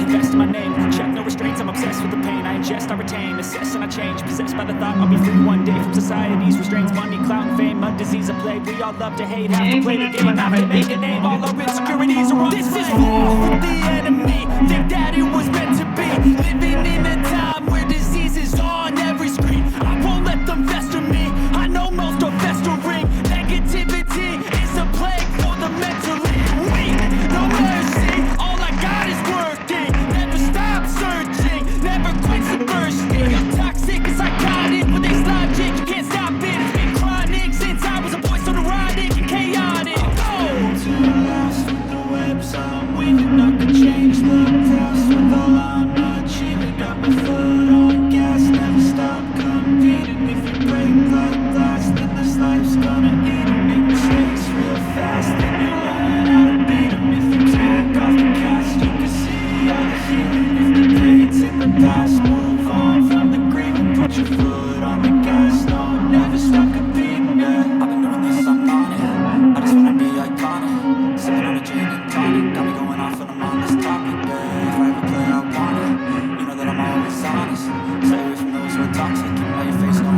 invest in my name, check no restraints, I'm obsessed with the pain. I ingest, I retain, assess and I change, possessed by the thought I'll be free one day from society's restraints. Money, clout and fame, a disease, a plague. We all love to hate, have to play the game, have to make a name. All our insecurities are on This is war with the enemy, think that it was meant to be. Living in a time where disease is on every screen. I won't let them fester me, I know most are festering. Negativity is a plague for the mentally weak. No mercy, all I got is working. Never stop searching, never quit subversing. I'm toxic and psychotic with this logic, you can't stop it. It's been chronic since I was a boy, so neurotic and chaotic. To last with the webs I'm weaving, I could change the past with all I'm achieving. Got my foot on gas, never stop competing. If you break like glass, then this life's gonna eat 'em. Make mistakes real fast, then you learn how to beat 'em. If you take off the cast, you can see all the healing. If the date's in the past, move on from the grieving. Put your foot on the gas, no, never stop competing. Yeah. I've been doing this, I'm on it. I just wanna be iconic. Sipping on a gin and tonic, got me going off when I'm on this topic. Yeah. If I ever play, I want it. You know that I'm always honest. Stay away from those who are toxic. Keep by your face, no